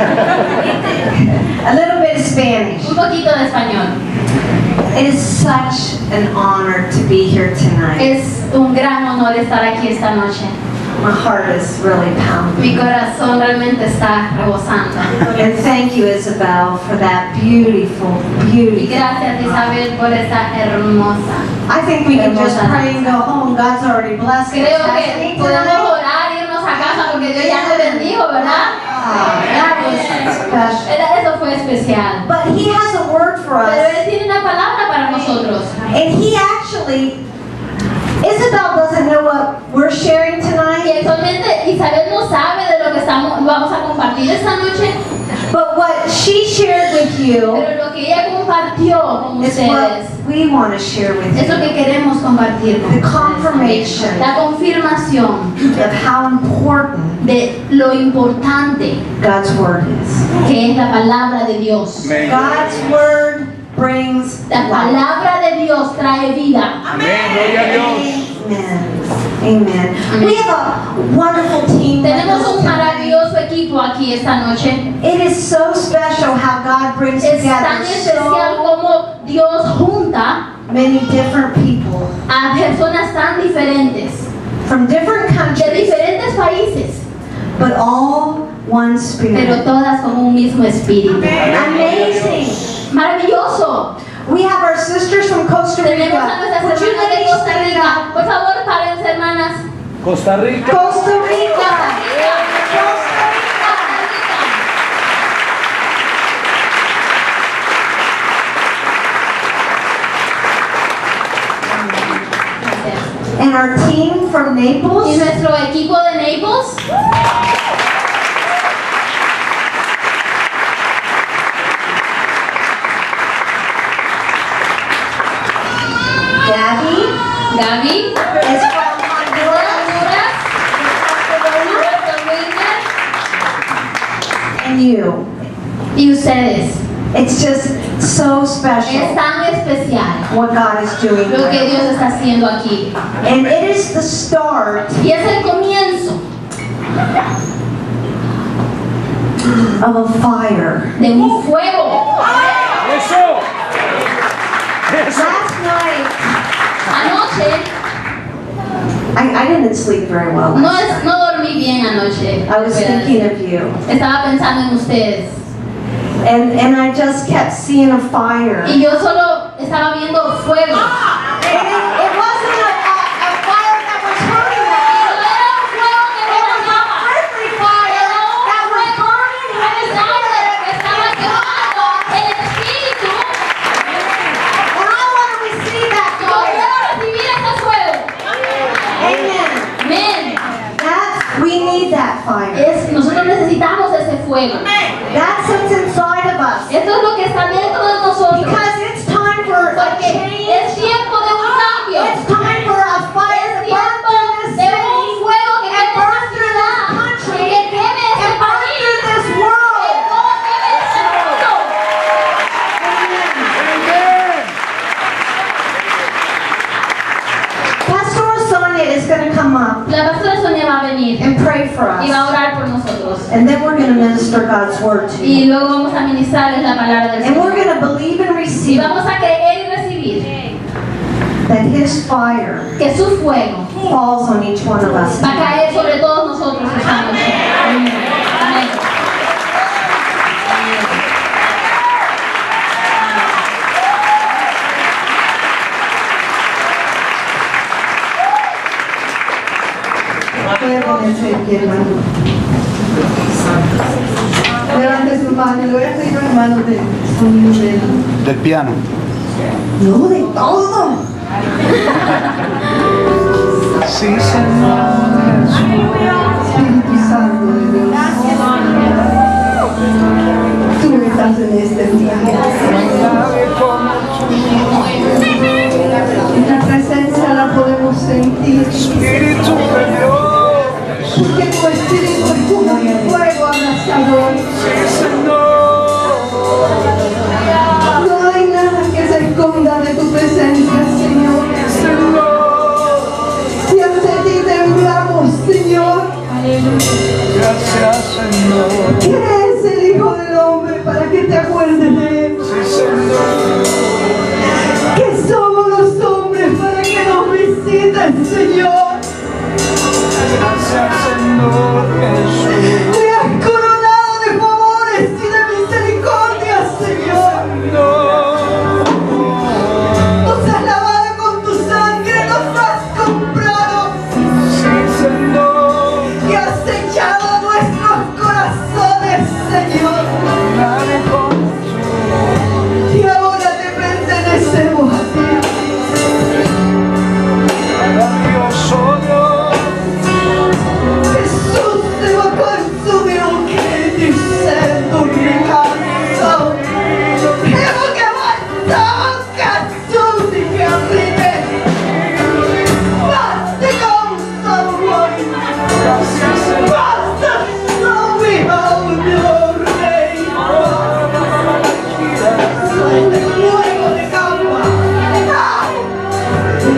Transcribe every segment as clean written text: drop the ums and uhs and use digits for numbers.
A little bit of Spanish. Un poquito de español. It is such an honor to be here tonight. Es un gran honor estar aquí esta noche. My heart is really pounding. Mi corazón realmente está rebosando. And thank you, Isabel, for that beautiful, Y beautiful. gracias, Isabel, por esta hermosa. I think we can just pray and go home. God's already blessed us. Creo que hasn't he, podemos tonight? orar y irnos a casa porque Dios ya nos bendijo, ¿verdad? That was special. Eso fue especial. But he has a word for Pero us. Él tiene una palabra para nosotros. And he actually, Isabel doesn't know what we're sharing Y tonight. actualmente Isabel no sabe de lo que vamos a compartir esta noche, But what she shared with you pero lo que ella compartió con is what ustedes we want to share with es lo you. que queremos compartir con The ustedes. confirmation La confirmación of how important de lo importante God's word is. que es la palabra de Dios. God's word brings La life. palabra de Dios trae vida. Amén, gloria a Dios. Amen. Amen. We have a wonderful team with Tenemos us un tonight. maravilloso equipo aquí esta noche. It is so special how God brings Es tan together especial so como Dios junta many different people a personas tan diferentes, from different de countries, diferentes países, but all one pero spirit. todas con un mismo espíritu. Amazing. Maravilloso. We have our sisters from Costa Tenemos a Rica. nuestras Would you hermanas de ladies Costa stand Rica. up? Por favor, paren, hermanas. Costa Rica. Costa Rica. Costa Rica. Costa Rica. Gracias. And our team from Y Naples. nuestro equipo de Naples. Gaby, is from Honduras. Honduras, And you. y ustedes. It's just so Es special tan especial what God is doing lo que here. Dios está haciendo aquí. And it is the start Y es el comienzo of a fire. de un fuego. Eso. Eso. Last night, Anoche I didn't sleep very well. no Last night. dormí bien anoche. I was thinking of you. Estaba pensando en ustedes. And I just kept seeing a fire. Y yo solo estaba viendo fuego. And it wasn't a fire that was hurting Y us. no era un fuego que me It was a dañaba. friendly fire Era un that was fuego burning que in the estaba spirit. quemando el espíritu. And I want to receive that Yo fire. quiero recibir ese fuego. Amen. Amén. We need that fire. Nosotros necesitamos ese fuego. That's what's inside of us. Esto es lo que está dentro de nosotros. Because it's time for a Porque change. es tiempo de un cambio. It's time for a fire to burn Tiempo through this de un city fuego que and queme burn esta through ciudad, this country y que queme este and burn país, through this que world. todo queme este mundo. Amén. Pastor Sonia is going to come up La pastora Sonia va a venir and pray for y va a us. orar por nosotros. And then we're going to minister God's word to Y you. luego vamos a ministrarles la palabra del And we're Señor. going to believe and Y receive vamos a creer y recibir that His fire que su fuego falls on each one of us. va a caer sobre todos nosotros esta noche. Amén. Amén. Puede ponerse de pie, hermano. Levante su mano. Le voy a pedir a los hermanos de sonido Del piano. No, de todo. Sí, Señor. Espíritu Santo de Dios. Tú estás en este lugar. La presencia la podemos sentir. Espíritu de Dios. Porque tu espíritu es como un fuego abrasador. Sí, Señor. No hay nada que se esconda de tu presencia, Señor. Y ante ti temblamos, Señor. Gracias, Señor. ¿Qué es el acuerde de Él. Sí, Señor. Que somos los hombres para que nos visiten, Señor. Gracias, Señor Jesús. Me has coronado de favores y de misericordia, Señor. No. Nos has lavado con tu sangre, nos has comprado Sí, Señor. y has sellado nuestros corazones, Señor. Nadie como tú. Y ahora te pertenecemos a ti. Maravilloso Dios. Jesús te va a consumir un grito y ser tu regazo. Hemos que avanzamos Jesús y que arribe. Basta con someone. Gracias, Señor. Basta so we hold your name. Soy de fuego de cama.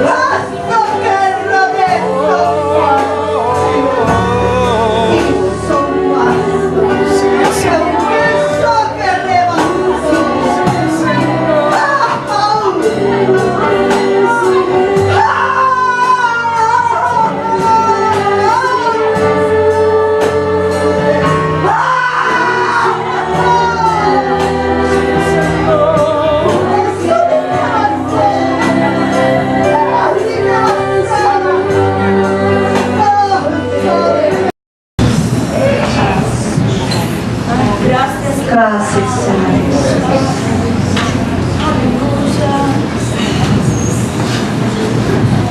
Basta guerra de someone. Gracias, Señor.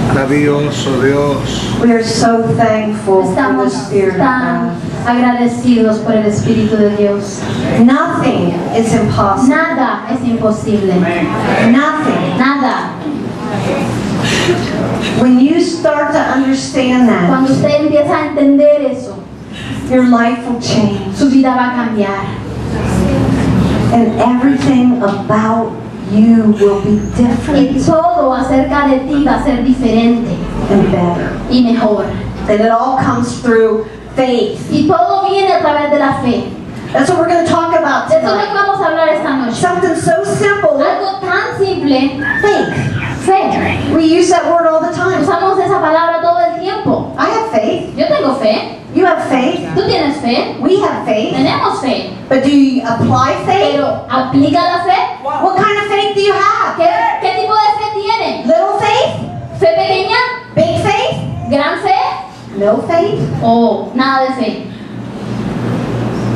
Maravilloso Dios. We are so thankful for the Estamos Spirit of tan God. agradecidos por el Espíritu de Dios. Nothing is impossible. Nada es imposible. Nothing. Nada. When you start to understand that, Cuando usted empieza a entender eso, your life will change. su vida va a cambiar. And everything about you will be Y different todo acerca de ti va a ser diferente and better. y mejor. And it all comes through faith. Y todo viene a través de la fe. That's what we're going to talk about De eso es lo que tonight. vamos a hablar esta noche. Something so simple, Algo tan simple, faith. fe. We use that word all the time. Usamos esa palabra todo el tiempo. I have faith. Yo tengo fe. You have faith. Tú tienes fe. We have faith. Tenemos fe. But do you apply faith? Pero ¿aplica la fe? What kind of faith do you have? ¿Qué tipo de fe tiene? Little faith? ¿Fe pequeña? Big faith? ¿Gran fe? No faith? ¿O nada de fe?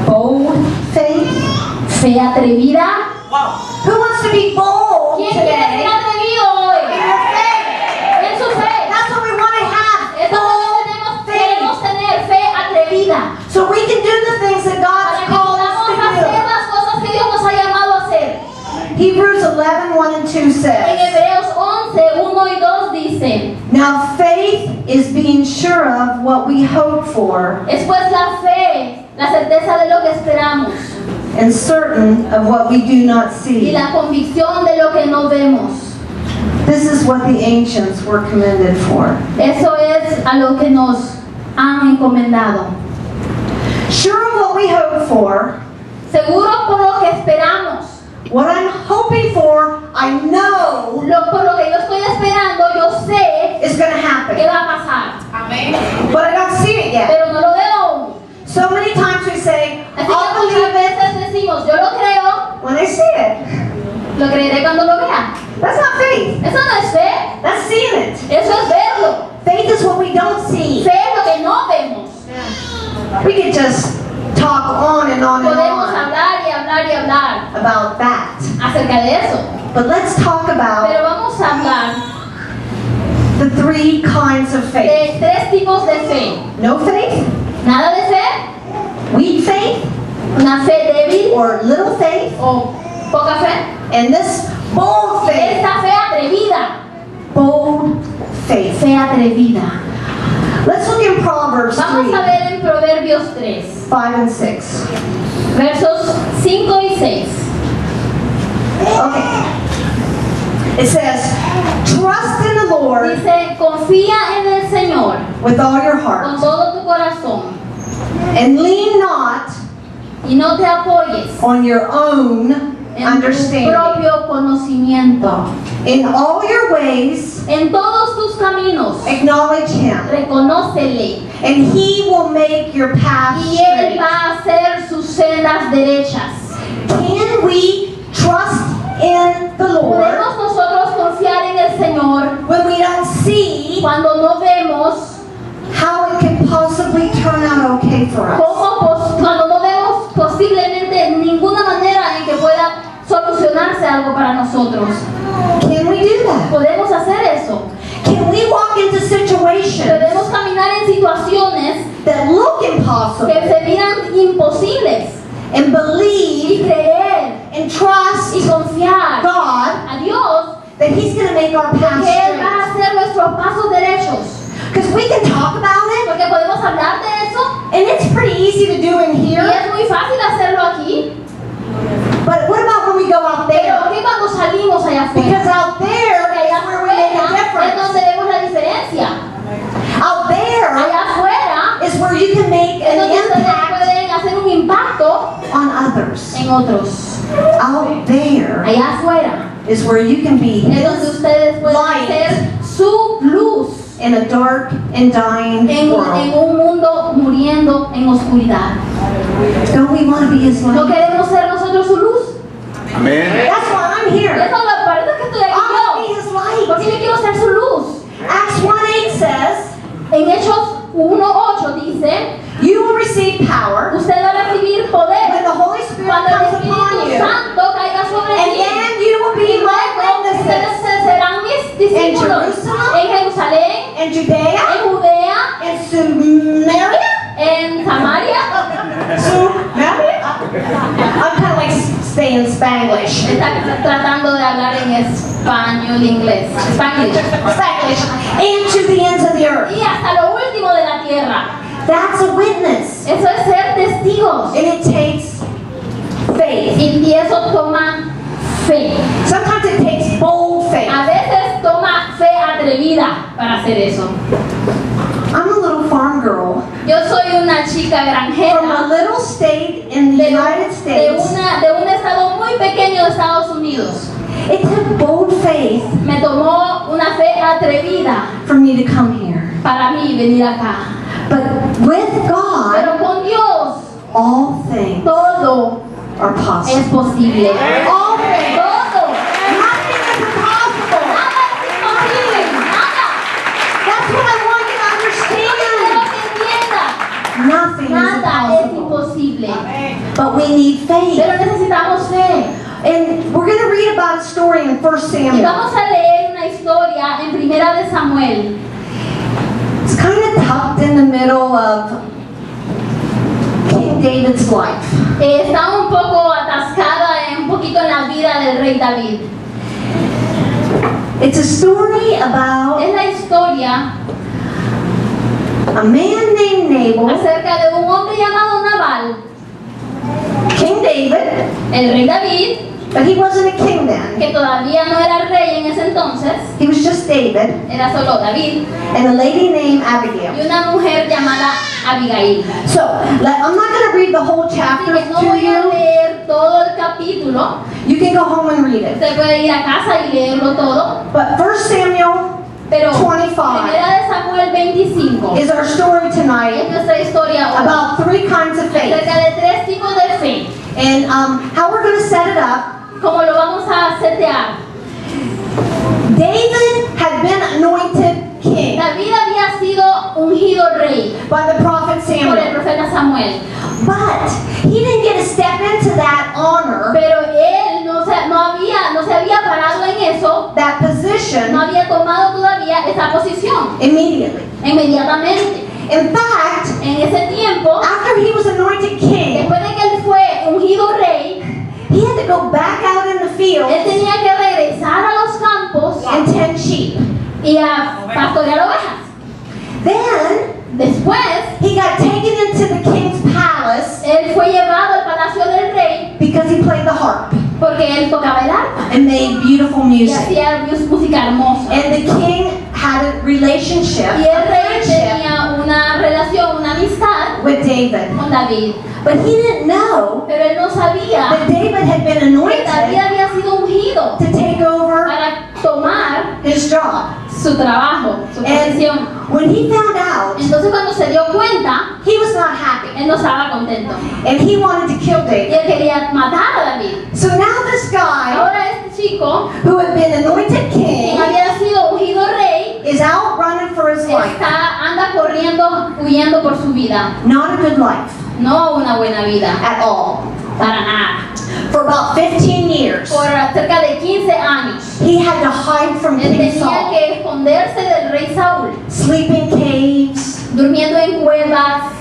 Bold faith? ¿Fe atrevida? Who wants to be bold ¿Quién quiere ser today? atrevido hoy? In your faith. En su fe. That's what we want to have. Eso es lo que Bold queremos faith. tener, fe atrevida. So we can do the things that Para God's que called podamos us hacer to las cosas que Dios nos ha llamado a hacer. do. Hebrews 11, 1 and 2 En says, Hebreos 11, 1 y 2 dice: Now faith is being sure of what we hope for es pues la fe, la certeza de lo que esperamos and certain of what we do not y see. la convicción de lo que no vemos. This is what the ancients were commended for. Eso es a lo que nos han encomendado. Sure of what we hope for, Seguro por lo que esperamos, what I'm hoping for, I know por lo que yo estoy esperando, yo sé is going to que happen. va a pasar, But I don't see it yet. pero no lo veo aún. So many times we say, Así que I'll muchas believe it veces decimos, yo lo creo, when I see it. lo creeré cuando lo vea. That's not faith. Eso no es fe, That's seeing it. eso es verlo. Faith is what we don't see. Fe es lo que no vemos. We could just talk on and on and Podemos on hablar y hablar y hablar about that. acerca de eso, But let's talk about pero vamos a hablar the three kinds of faith. de tres tipos de fe. No faith, Nada de fe, weak faith, una fe débil or little faith, o poca fe, and this bold y faith. esta fe atrevida, Bold faith. fe atrevida. Let's look in Proverbs Vamos 3, a ver en Proverbios 3, 5 and 6. versos 5 y 6. Okay. It says, trust in the Lord Dice, confía en el Señor with all your con heart todo tu corazón and lean not y no te apoyes on your own en tu understanding. propio conocimiento. In all your ways, En todos tus caminos, acknowledge Him, reconócele and He will make your path y Él straight. va a hacer sus sendas derechas. Can we trust in the Lord Podemos nosotros confiar en el Señor when we don't see cuando no vemos how it can possibly turn out okay for us? cuando no vemos posiblemente ninguna manera en que pueda solucionarse algo para nosotros. Can we do that? Podemos hacer eso. Can we walk into situations Podemos caminar en situaciones that look que impossible se miran imposibles and y believe creer and trust y confiar God a Dios that He's going to make our path que Él va a straight? hacer nuestros pasos derechos? Because we can talk about it, Porque podemos hablar de eso and it's pretty easy to do in y here. es muy fácil hacerlo aquí, But what about when we go out pero there? ¿qué cuando salimos allá afuera? Because out there Porque allá is where we make a afuera es difference. donde vemos la diferencia. Out there Allá afuera is where you can make es an donde ustedes impact pueden hacer un impacto on others. en otros. Out there Allá afuera is where you can be es donde His ustedes pueden light hacer su luz in a dark and dying en world. un mundo muriendo en oscuridad. Don't we want to be His ¿No light? queremos ser nosotros su luz? Amén. That's why I'm Y here. eso es lo parece que estoy I want to be aquí His yo. light. Porque yo quiero ser su luz. Acts 1:8 says, En Hechos 1:8 dice, you will receive power usted va a recibir when poder the Holy Spirit cuando el comes upon Espíritu you, Santo caiga sobre and ti. then you will Y be my luego ustedes witnesses serán mis discípulos Jerusalem, en Jerusalén, in Judea, en Judea, in Samaria. en Samaria. I'm kind of like staying Spanglish. Está tratando de hablar en español, inglés, Spanglish. Spanglish. And to the ends of the earth. Y hasta lo último de la tierra. That's a witness. Eso es ser testigos. And it takes faith. Y eso toma fe. Sometimes it takes bold faith. A veces toma fe atrevida para hacer eso. I'm a little farm girl Yo soy una chica from a granjera little state in the United de States. un estado muy pequeño de Estados Unidos. It took bold faith Me tomó una fe atrevida for me to come here. para mí venir acá. But with God, Pero con Dios all things todo are possible. es posible. All things. Todo. Nothing is impossible. Nada es imposible. Nada. That's what I want you to Quiero understand. que entiendan. Nothing is Nada es impossible. imposible. But we need faith. Pero necesitamos fe. And we're going to read about a story in 1 Y Samuel. vamos a leer una historia en Primera de Samuel. It's kind of tucked in the middle of King David's life. Está un poco atascada un poquito en la vida del rey David. It's a story about Es la historia a man named Nabal, acerca de un hombre llamado Nabal, King David, el rey David, but he wasn't a king then. que todavía no era rey en ese entonces, He was just David, era solo David, and a lady named y Abigail. una mujer llamada Abigail. So, I'm not going to read the whole Así chapter que no to voy a you. leer todo el capítulo, You can go home and read it. usted puede ir a casa y leerlo todo, But 1 Samuel pero 25 Primera de Samuel 25 is our story es tonight nuestra historia hoy, about three kinds of faith. acerca de tres tipos de fe. And how we're going to set it up. Como lo vamos a setear. David had been anointed king David había sido ungido rey by the prophet por el Samuel. profeta Samuel, But he didn't get to step into that honor, pero él no se había parado en eso, that no position, había tomado todavía esa posición immediately. inmediatamente. In fact, En ese tiempo, after he was anointed king, después de que él fue ungido rey, he had to go back out in the field él tenía que regresar a los campos and tend sheep. y a pastorear ovejas. Then Después, he got taken into the king's palace él fue llevado al palacio del rey because he played the harp porque él tocaba el arpa and made beautiful y music. hacía música hermosa. And the king had a relationship, Y a el rey friendship tenía una relación, una amistad with David. con David. But he didn't know Pero él no sabía that David had been que anointed David había sido ungido to take over para tomar his job. su trabajo, su And posición. when he found out, Entonces cuando se dio cuenta, he was not happy. él no estaba contento. And he wanted to kill Y David. él quería matar a David. So now this guy, Ahora este chico, who had been anointed king, quien había sido ungido rey, is out running for his life. anda corriendo, huyendo por su vida. Not a good life No una buena vida, at all. para nada. For about 15 years, Por cerca de 15 años, he had to hide from él King tenía Saul, que esconderse del rey Saúl, sleep in caves, durmiendo en cuevas,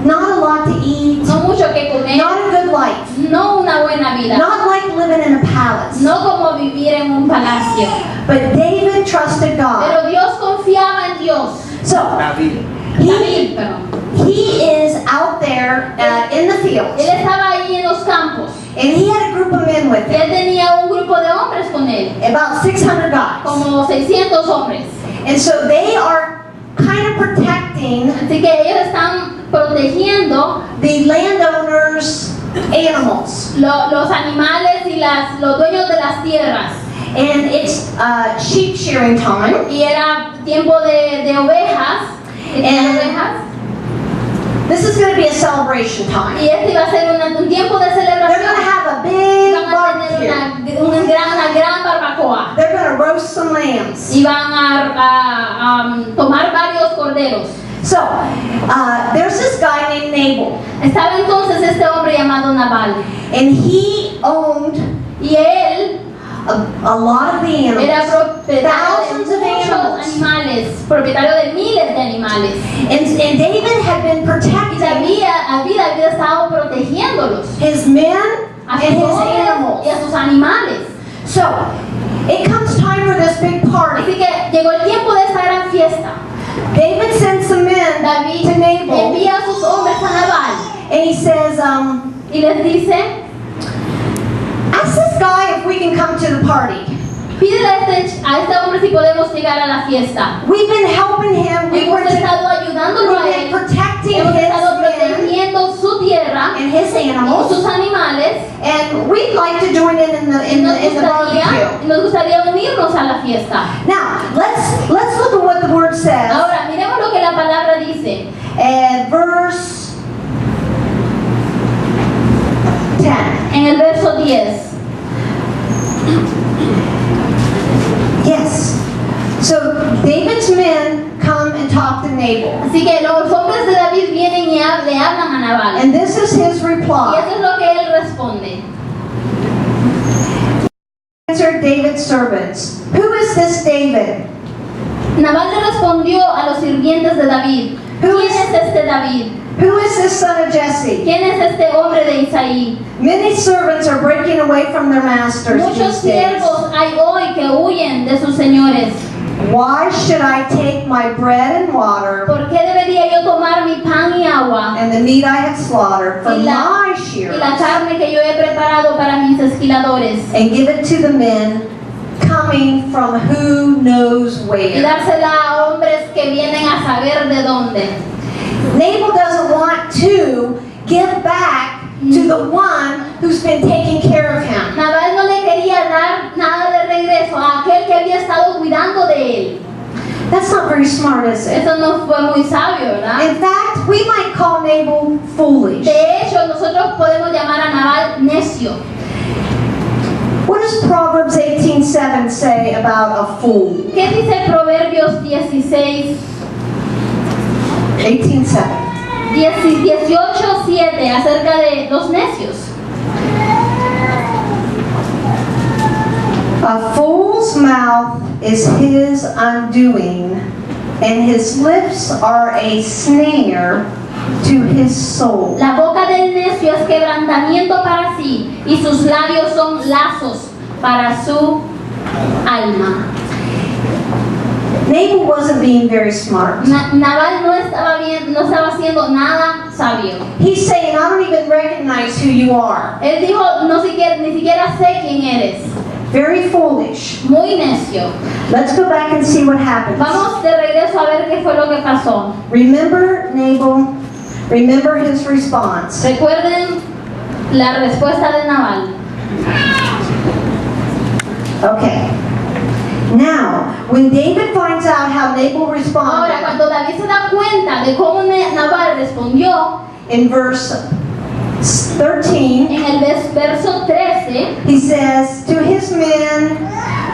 not a lot to eat, no mucho que comer, not a good life, no una buena vida, not like living in a palace. no como vivir en un palacio. But David trusted God. Pero Dios confiaba en Dios. So David. David, perdón. he is out there in the fields, Él estaba ahí en los campos and he had a group of men with y him, él tenía un grupo de hombres con él, about 600 guys. como 600 hombres. And so they are kind of protecting Así que ellos están protegiendo the landowners' animals. los animales y los dueños de las tierras. And it's sheep shearing time. Y era tiempo de ovejas. And- ovejas. This is going to be a celebration time. Y este iba a ser un tiempo de They're celebración. going to have a big Van a tener barbecue. una gran barbacoa. They're going to roast some lambs. Y van a tomar varios corderos. So, there's this guy named Nabal, Estaba entonces este hombre llamado Nabal. and he owned Y él a lot of the era animals, propietario thousands de of muchos animals. animales, propietario de miles de animales. And David had been Y protecting David había estado protegiéndolos, his men a and sus his hombres animals. y a sus animales. So, it comes time for this big party. Así que llegó el tiempo de esta gran fiesta. David sends some men David to Nabal, envía a sus hombres a Nabal and he says, y les dice, ask this guy if we can come to the party. pídele a este hombre si podemos llegar a la fiesta. We've been helping him. Hemos estado ayudándolo a We've been él. protecting Hemos his estado men protegiendo su tierra and his y animals, sus animales. and we'd like to join in the barbecue. Nos gustaría unirnos a la fiesta. Now, let's look at what the word says. Ahora, miremos lo que la palabra dice. Verse 10. En el verso 10. Yes. So David's men come and talk to Nabal, Así que los hombres de David vienen y le hablan a Nabal. and this is his Y reply. eso es lo que él responde. Answered David's servants, "Who is this David? Nabal le respondió a los sirvientes de David. ¿Quién es este David? Who is this son of Jesse? ¿Quién es este hombre de Isaí? Many servants are breaking away from their masters Muchos these days. siervos hay hoy que huyen de sus señores. Why should I take my bread and water ¿Por qué debería yo tomar mi pan y agua and the meat I have slaughtered from y my la shearers carne que yo he preparado para mis esquiladores and give it to the men coming from who knows y where?" dársela a hombres que vienen a saber de dónde? Nabal doesn't want to give back to the one who's been taking care of him. Nabal no le quería dar nada de regreso a aquel que había estado cuidando de él. That's not very smart, is it? Eso no fue muy sabio, ¿verdad? In fact, we might call Nabal foolish. De hecho, nosotros podemos llamar a Nabal necio. What does Proverbs 18:7 say about a fool? ¿Qué dice Proverbios 16, 18:7. 18:7 acerca de los necios? A fool's mouth is his undoing, and his lips are a snare to his soul. La boca del necio es quebrantamiento para sí, y sus labios son lazos para su alma. Nabal wasn't being very smart. Nabal no estaba haciendo nada sabio. He's saying, I don't even recognize who you are. Él dijo, ni siquiera sé quién eres. Very foolish. Muy necio. Let's go back and see what happens. Vamos de regreso a ver qué fue lo que pasó. Remember, Nabal, Remember his response. Recuerden la respuesta de Nabal. Okay. Now, when David finds out how Nabal Ahora, responded, cuando David se da cuenta de cómo Nabal respondió, in verse 13, en el verso 13, he says to his men,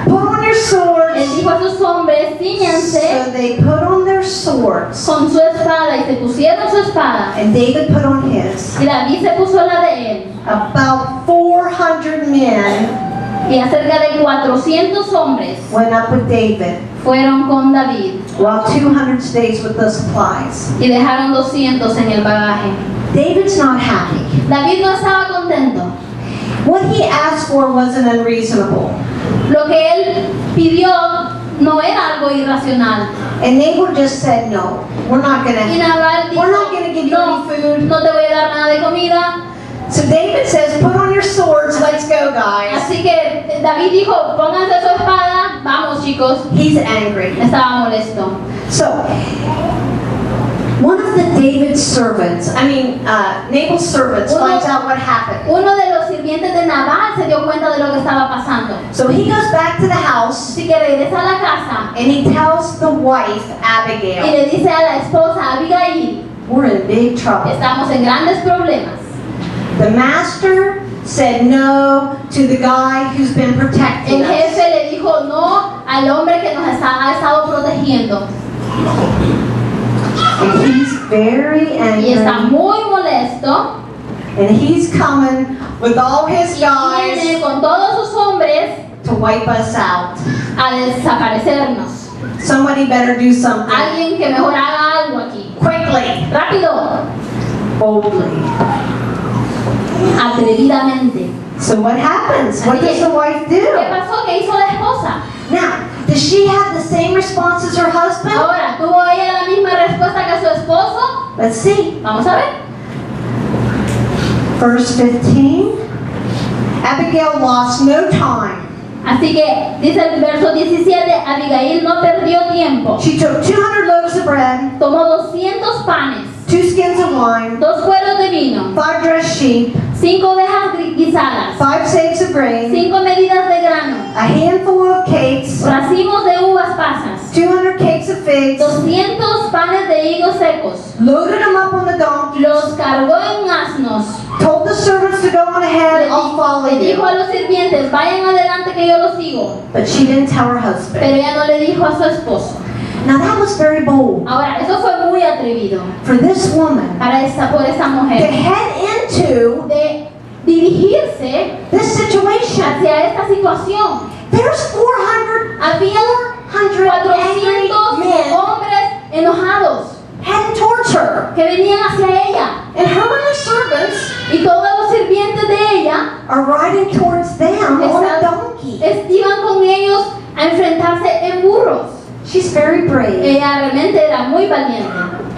put on your él swords. dijo a sus hombres, ciñanse So they put on their swords, con su espada, y se pusieron su espada, and David put on his. y David se puso la de él. About 400 men Y acerca de 400 hombres went up with David, fueron con David, while 200 stays with the supplies. y dejaron 200 en el bagaje. David's not happy. David no estaba contento. What he asked for wasn't unreasonable. Lo que él pidió no era algo irracional. And Nabal just said, no, we're not Y gonna. Nabal dijo, We're not gonna give you no, any food. no te voy a dar nada de comida. So David says, put on your swords, let's go, guys. Así que David dijo, pónganse su espada, vamos chicos. He's angry. Estaba molesto. So, one of the David's servants, Nabal's servants, finds out what happened. Uno de los sirvientes de Nabal se dio cuenta de lo que estaba pasando. So he goes back to the house Así que regresa a la casa and he tells the wife, y Abigail, le dice a la esposa Abigail, we're in big trouble. estamos en grandes problemas. The master said no to the guy who's been protecting El us. jefe le dijo no al hombre que nos ha estado protegiendo. And he's very Y está angry. muy molesto And he's coming with all his y viene guys con todos sus hombres to wipe us out. a desaparecernos. Somebody better do something. Alguien que mejor haga algo aquí. Quickly. Rápido, Boldly. atrevidamente. So what happens? What does the wife ¿Qué do? pasó? ¿Qué hizo la esposa? Now, does she have the same response as her husband? Ahora, ¿tuvo ella la misma respuesta que su esposo? Let's see. Vamos a ver. Verse 15. Abigail lost no time. Así que dice el verso 17, Abigail no perdió tiempo. She took 200 loaves of bread, Tomó 200 panes, 2 skins of wine, 2 cueros de vino, 5 dressed sheep, 5 ovejas guisadas, 5 sacks of grain, 5 medidas de grano, a handful of cakes, racimos de uvas pasas, 200 cakes of figs, 200 panes de higos secos. loaded them up on the donkeys, Los cargó en asnos. told the servants to go on ahead, I'll follow Le dijo a you. los sirvientes, vayan adelante que yo los sigo. But she didn't tell her husband. Pero ella no le dijo a su esposo. Now that was very bold Ahora, eso fue muy atrevido for this woman por esta to mujer. head into De dirigirse this situation. hacia esta situación. There's 400 Había 400 angry 400 men hombres enojados heading towards her. que venían hacia ella. And her and her servants Y todos los sirvientes de ella are riding towards them on a donkey. iban con ellos a enfrentarse en burros. She's very brave. Ella realmente era muy valiente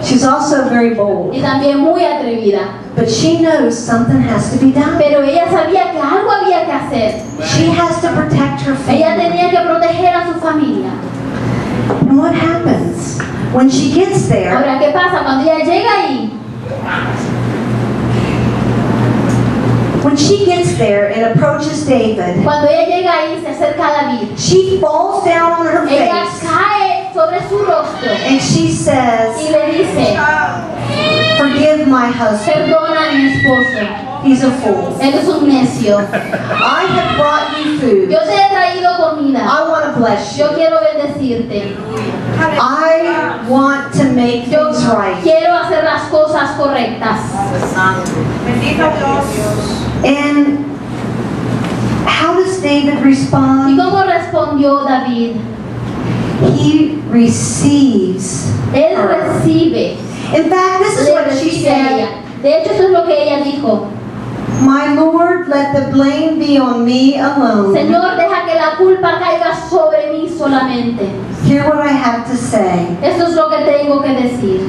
She's also very bold. y también muy atrevida. But she knows something has to be done. Pero ella sabía que algo había que hacer. She has to protect her Ella family. tenía que proteger a su familia. And what happens when she gets there? Ahora, ¿qué pasa cuando ella llega ahí? When she gets there and approaches David, Cuando ella llega ahí, se acerca a David. she falls down on her Ella face cae sobre su rostro and she y says, le dice, forgive my husband. perdona a mi esposo, He's a fool. él es un necio. I have brought you food. Yo te he traído comida, I want to bless you. yo quiero bendecirte, I want to make yo things right. quiero hacer las cosas correctas. Bendito Dios. And how does David ¿Y respond? cómo respondió David? He receives Él her. recibe, In fact, this is le what she recibe a ella. said. De hecho, eso es lo que ella dijo. My Lord, let the blame be on me alone. Señor, deja que la culpa caiga sobre mí solamente. Hear what I have to say. Esto es lo que tengo que decir.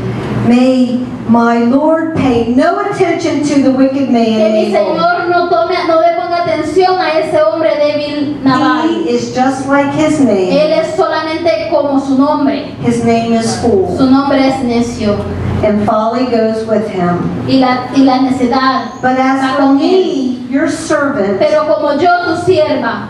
May my Lord pay no attention to the wicked Que mi man Nabal. Señor no le ponga atención a ese hombre débil Nabal. He is just like his name. Él es solamente como su nombre. His name is fool. Su nombre es necio. And folly goes with him. Y la necedad But as va for con él. me, your servant, Pero como yo, tu sierva,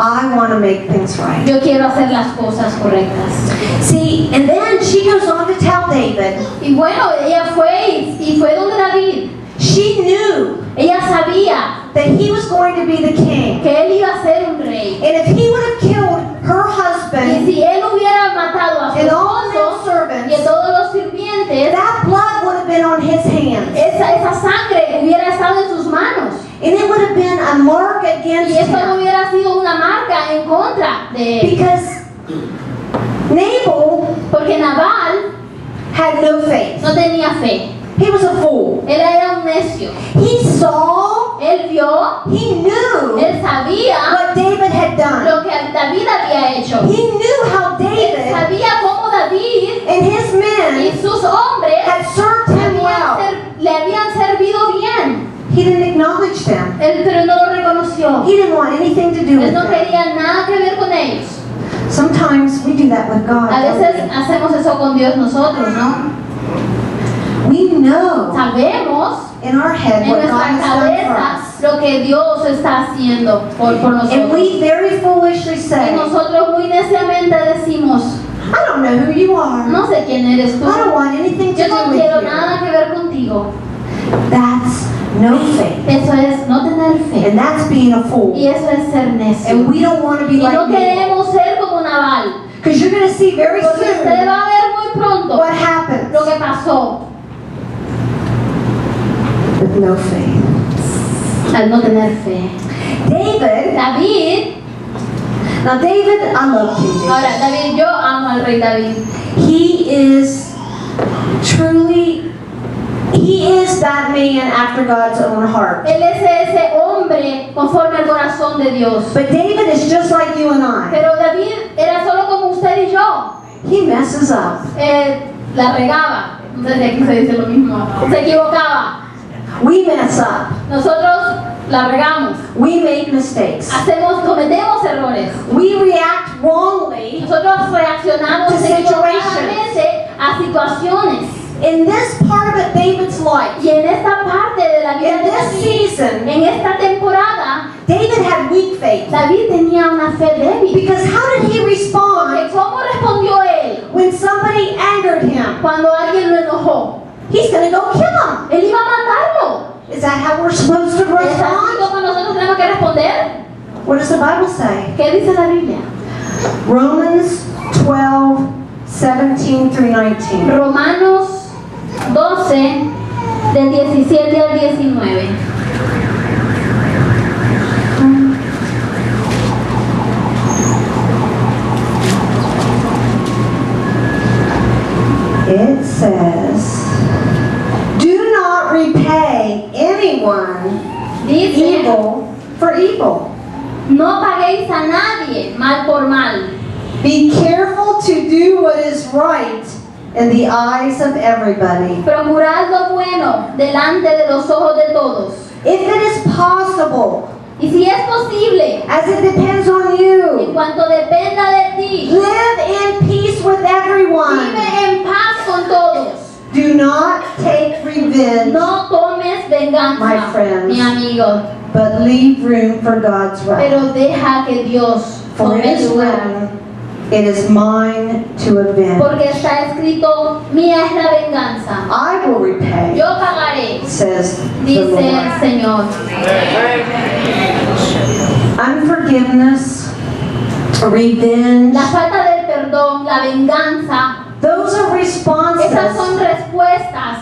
I want to make things right. yo quiero hacer las cosas correctas. See, and then she goes on to tell David, Y bueno, ella fue y fue donde David. she knew Ella sabía that he was going to be the king. que él iba a ser un rey. And if he would have killed her Y husband si él hubiera matado a su and all the esposo y a servants, todos los sirvientes, that blood would have been on his hands. esa sangre hubiera estado en sus manos. And it would have been a mark against Y eso no him. hubiera sido una marca en contra de él. Because Nabal Porque Nabal had no faith. no tenía fe. He was a fool. Él era un necio. He saw, Él vio, he knew él sabía what David had done. lo que David había hecho. He knew how Él David sabía cómo David and his y men sus hombres had served him well. le habían servido bien. He didn't acknowledge them. Él pero no lo reconoció. He didn't want anything to do with Él no them. quería nada que ver con ellos. Sometimes we do that with God. A don't veces hacemos eso con Dios nosotros, ¿no? we know Sabemos in our head en what God nuestra has done for cabeza us. lo que Dios está haciendo por And nosotros. we very foolishly Y say, nosotros muy neciamente decimos, I don't know who you are. no sé quién eres tú. I don't want anything to Yo do no with quiero you. nada que ver contigo. That's no faith. Eso es no tener fe. And that's being a fool. Y eso es ser necio. And we don't want to be Y like no Nabal. queremos ser como Nabal. Because you're going to see very Porque usted soon va a ver muy pronto what happens lo que pasó with no faith. al no tener fe. David, David, now David, I love King David. ahora David, yo amo al rey David. He is that man after God's own heart. Él es ese hombre conforme al corazón de Dios. But David is just like you and I. Pero David era solo como usted y yo. He messes up. La regaba. No sé si aquí se dice lo mismo. Se equivocaba. We mess up. Nosotros la regamos. We make mistakes. Cometemos errores. We react wrongly Nosotros reaccionamos To equivocadamente a situaciones. in this part of David's life. Y en esta parte de la vida In de this David, season, en esta temporada, David had weak faith. David tenía una fe débil. Because how did he Porque respond ¿cómo respondió él when somebody angered him? cuando alguien lo enojó? He's going to go kill him. Él iba a matarlo. Is that how we're supposed to ¿Es así respond? como nosotros tenemos que responder? What does the Bible say? ¿Qué dice la Biblia? Romans 12, 17 through 19. Romanos 12, del 17 al 19. It says, do not repay anyone Dice, evil for evil. no paguéis a nadie mal por mal. Be careful to do what is right in the eyes of everybody. Procurad lo bueno delante de los ojos de todos. If it is possible, Y si es posible, as it depends on en you, cuanto dependa de ti, live in peace with everyone. vive en paz con todos. Do not take revenge, No tomes venganza, My friends. mi amigo, but leave room for God's wrath. pero deja que Dios For it tome is lugar. written, it is mine to avenge. Porque está escrito, mía es la venganza. I will repay, Yo pagaré, says the dice el Lord. Señor. Unforgiveness, revenge, La falta de perdón, la venganza, those are esas son responses respuestas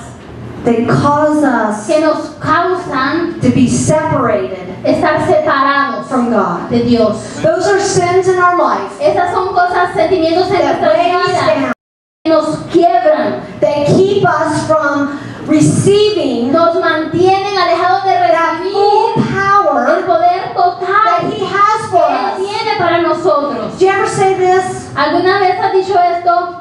that cause us que nos causan to be separated estar separados from God. de Dios. Those are sins in our life Esas son cosas, sentimientos en that nuestra weigh us vida down, que nos quiebran, that keep us from receiving nos mantienen alejados de that full recibir el power poder total that He has for que Él us. tiene para nosotros. Did you ever say this? ¿Alguna vez has dicho esto?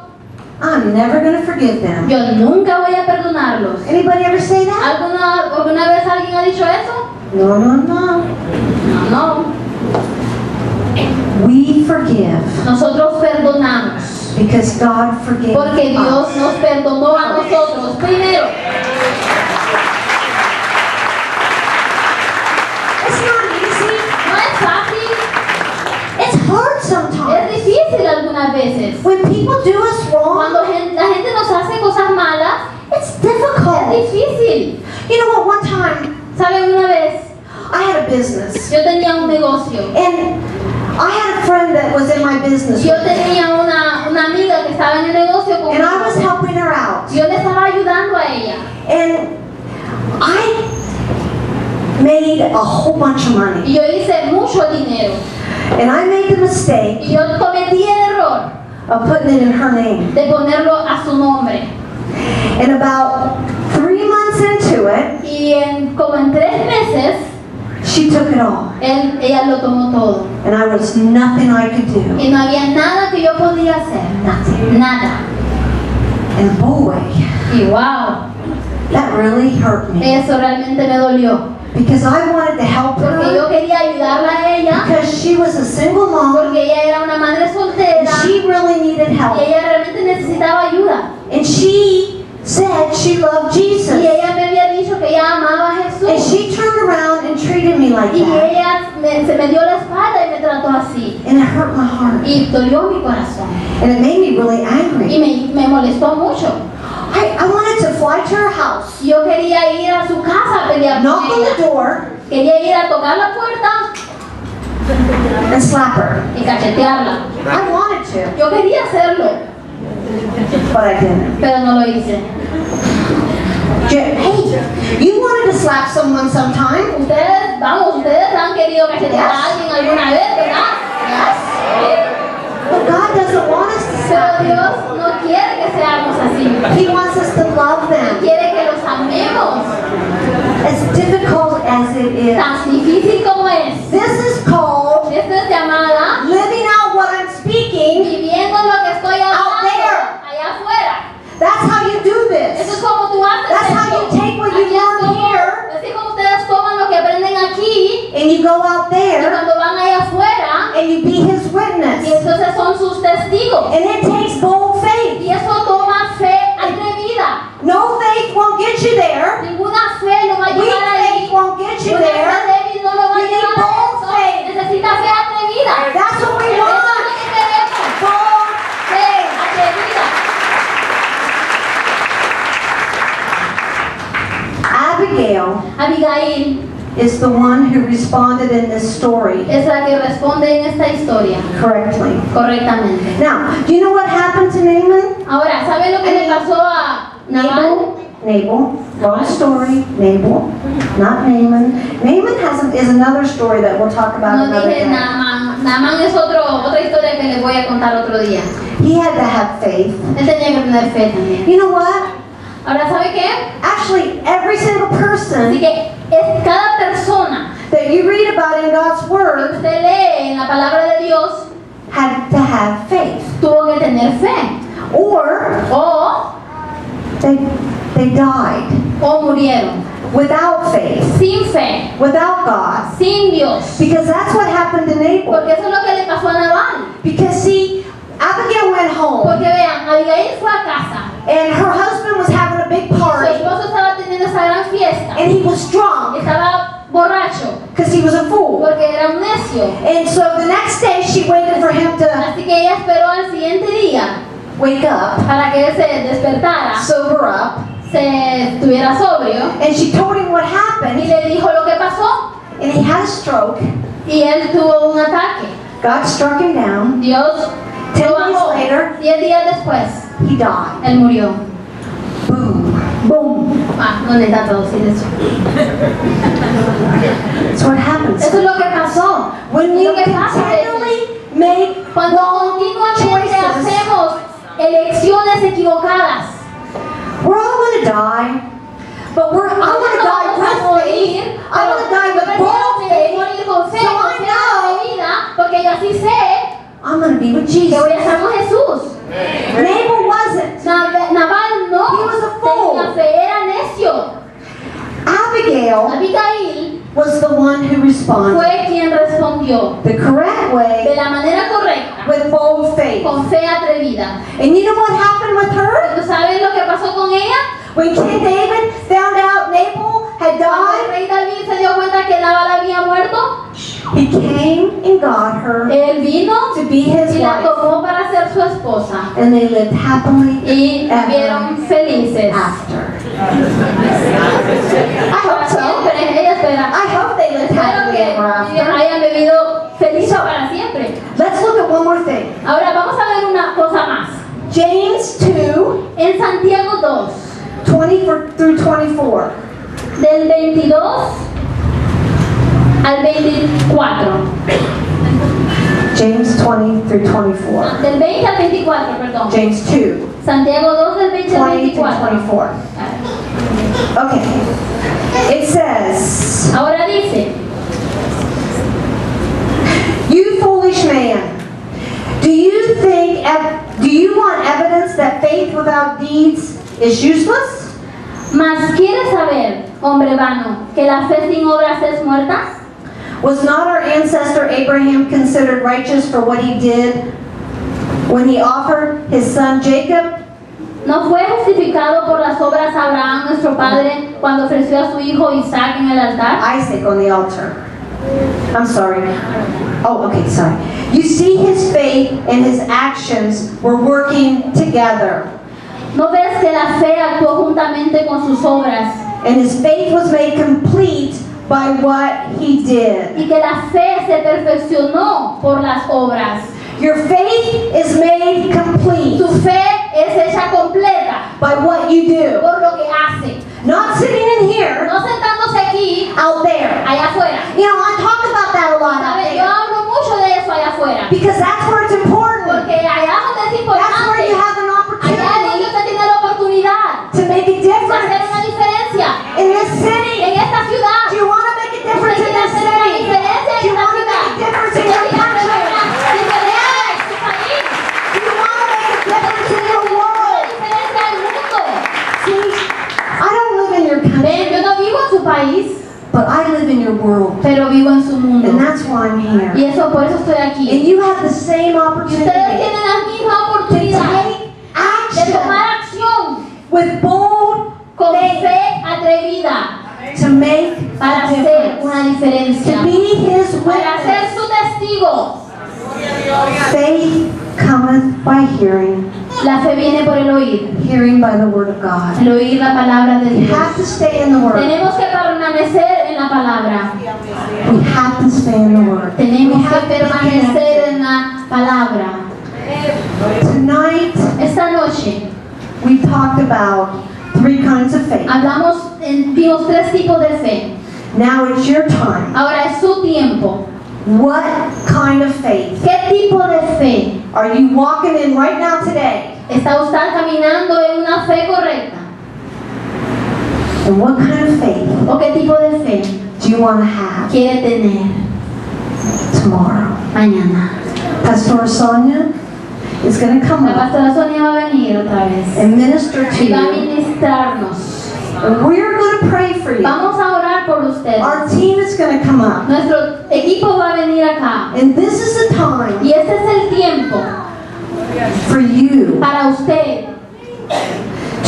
I'm never going to forgive them. Yo nunca voy a perdonarlos. Anybody ever say that? ¿Alguna vez alguien ha dicho eso? No, no, no. No. We forgive Nosotros perdonamos. because God forgave Porque Dios us. nos perdonó a nosotros primero. It's not easy. No es fácil, It's hard es sometimes. difícil algunas veces. When people do us wrong, Cuando la gente nos hace cosas malas, it's es difficult. difícil. You know what? One time, ¿Saben? Una vez I had a business, yo tenía un negocio. and I had a friend that was in my business, Yo tenía una amiga que estaba en el negocio and I was conmigo. helping her out. Yo le estaba ayudando a ella. And I made a whole bunch of money. Y yo hice mucho dinero. And I made the mistake Y yo cometí el error of putting it in her name. de ponerlo a su nombre. And about 3 months into it, Y como en 3 meses, she took it all. ella lo tomó todo. And I was nothing I could do. Y no había nada que yo podía hacer. Nothing. Nada. And boy, Y wow, that really hurt me. eso realmente me dolió. Because I wanted to help Porque yo her. quería ayudarla a ella. Because she was a single mom. Porque ella era una madre And soltera. she really needed Y help. ella realmente necesitaba ayuda. And she said she loved Y Jesus. ella me había dicho que ella amaba a And Jesús. she turned around and treated me like Y that. ella se me dio la espalda y me trató así. And it hurt my heart. Y dolió mi corazón. And it made me really Y angry. me molestó mucho. I wanted to fly to her house, Yo quería ir a su casa a pelear knock con on the ella. door, Quería ir a tocar la puerta and slap her. y cachetearla. I wanted to, Yo quería hacerlo, but I didn't. pero no lo hice. Hey, you wanted to slap someone sometime? Ustedes han querido cachetear a alguien alguna vez, ¿verdad? But God doesn't want us to Pero slap Dios people. no quiere que seamos así. He wants us to love them. Quiere que los amemos, As difficult as it is. tan difícil como es. This is called Esta es llamada living out what I'm speaking. viviendo lo que estoy hablando there. allá afuera. That's how you do Eso es this. como tú haces That's how esto. you take what you Así es learn como- here. así como ustedes toman lo que aprenden aquí And you go out y there cuando van allá afuera, and you be His y witness. entonces son sus testigos. And it takes bold faith. Y eso toma fe atrevida. No faith won't get you there. Ninguna fe lo va a Weak llevar ahí. faith won't get you Una fe there. débil no lo va a You need llevar a bold eso. faith. Necesita fe atrevida. That's what we Eso es want. lo que queremos. Bold Fe faith. atrevida. Abigail is the one who responded in this story es la que responde en esta historia correctly. correctamente. Now, do you know what happened to Naaman? Ahora, ¿sabe lo que le pasó a Nabal? Nabal, wrong story, Nabal, not Naaman. Naaman is another story that we'll talk about No another dije day. Naaman. Naaman es otra historia que les voy a contar otro día. He had to have faith. Él tenía que tener fe también. You know what? Ahora, ¿sabe qué? Actually, every single Así person que es cada persona that you read about in God's que Word usted lee en la palabra de Dios had to have faith. tuvo que tener fe. Or O they died murieron. without faith, Sin fe. without God. Sin Dios. Because that's what happened to Nabal. Porque eso es lo que le pasó a Nabal. Because see, Abigail went home Porque vean, Abigail fue a casa. and her husband was having a big Su party esposo estaba teniendo esa gran fiesta. and he was drunk Estaba borracho. because he was a fool. Porque era un necio. And so the next day she waited for him to Así que ella esperó al siguiente día wake up, para que él se despertara, sober up, se estuviera sobrio and she told him what y happened, le dijo lo que pasó. and he had a stroke. Y él tuvo un ataque. God struck him down. Dios 10 lo days bajó. later, 10 días después, he died. él murió. Boom. Boom. No necesita traducir eso. That's what happens. Eso es lo que pasó. When Es we lo que pasa a veces. continually make Cuando wrong continuamente choices, hacemos elecciones equivocadas, we're all going to die. But I'm going to die with faith. I'm going to die with bold faith. morir con fe, So con I fe know atrevida, porque yo así sé I'm going to be with que Jesus. voy a estar con Jesús. Nabal wasn't. Nabal no He was a fool. tenía fe, era necio. Abigail Abigail was the one who responded. fue quien respondió The correct de way, la manera correcta, with bold faith. con fe atrevida. And you know what happened with her? ¿Tú sabes lo que pasó con ella? When King David found out Nabal had Cuando el died, rey David se dio cuenta que Nabal había muerto, he came and got her él vino to be his y la wife. tomó para ser su esposa. And they lived happily Y vivieron felices. after. I Para hope so. siempre, ella espera. I hope they lived Espero happily que ever after. hayan vivido felices para siempre. Let's look at one more thing. Ahora vamos a ver una cosa más. James 2, En Santiago 2, 20 through 24. del 22 al 24. James 20 through 24. Del 20 al 24, perdón. James 2, Santiago 2 del 20 al 20 through 24. 24. Okay. It says, Ahora dice, "You foolish man, do you want evidence that faith without deeds is useless? mas ¿quieres saber, hombre vano, que la fe sin obras es muerta? Was not our ancestor Abraham considered righteous for what he did when he offered his son Jacob? ¿No fue justificado por las obras Abraham, nuestro padre, cuando ofreció a su hijo Isaac en el altar? Isaac on the altar. I'm sorry. Oh, okay, sorry. You see, his faith and his actions were working together. ¿No ves que la fe actuó juntamente con sus obras And his faith was made complete by what he did." y que la fe se perfeccionó por las obras? Your faith is made complete Tu fe es hecha completa by what you do. por lo que hace, Not sitting in here, no sentándose aquí, out there. allá afuera. You know, I talk about that a lot out ¿Sabes? Yo there. hablo mucho de eso allá afuera, Because that's where it's important. porque allá donde es That's where you importante, have an allá es donde opportunity usted tiene la oportunidad to make a de hacer difference una diferencia in this city. en esta ciudad. Do you want to make a difference Usted in quiere this hacer una city? diferencia Do en you esta want to ciudad. make a difference Usted in your quiere hacer country? una diferencia en su país, Do you want to make a difference in your una world? diferencia en el mundo. See, I don't live in your Ven, yo country, no vivo en su país, but I live in your world. pero vivo en su mundo. And that's why I'm here. Y eso, por eso estoy And aquí. you have the same Y ustedes opportunity tienen la misma to oportunidad take de tomar action acción with bold con faith fe atrevida to make para a hacer una difference, diferencia, to be his para ser witness. su testigo. Faith cometh by hearing, La fe viene por el oír, hearing by the word of God. el oír la palabra de We have to Dios. stay in the word. Tenemos que permanecer en la palabra. We have to stay in the word. We Tenemos que have to be permanecer connected. en la palabra. Tonight, Esta noche we talked about 3 kinds of faith. vimos 3 tipos de fe. Now it's your time. Ahora es su tiempo. What kind of faith ¿Qué tipo de fe are you walking in right now today? está usted caminando en una fe correcta? And what kind of faith ¿O qué tipo de fe do you want to have quiere tener tomorrow? mañana? Pastor Sonia is going to come La up pastora Sonia va a venir otra vez and minister to y va a you. ministrarnos. And we're going to pray for you. Vamos a orar por ustedes. Our team is going to come up. Nuestro equipo va a venir acá. And this is the time Y este es el tiempo for you para usted,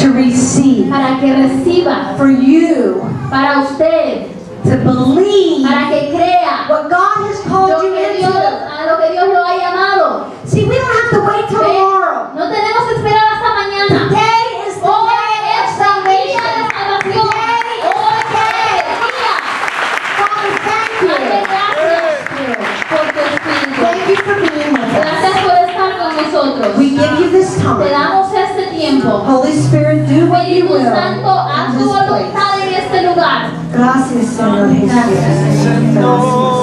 to receive, para que reciba, for you para usted, to believe para que crea what God has called lo you que Dios, into. a lo que Dios lo ha llamado. See, we don't have to wait till Ve, tomorrow. no tenemos que esperar hasta mañana. Today is the Hoy day of es el día de salvation. salvación. Hoy es el día. Father, thank Padre, you. gracias por tu espíritu. Thank you for being with us. Gracias por estar con nosotros. We give you this Te time. damos este tiempo. Holy Spirit, do what you Espíritu will Santo, haz in tu this place. voluntad en este lugar. Gracias, Señor Jesús. Señor.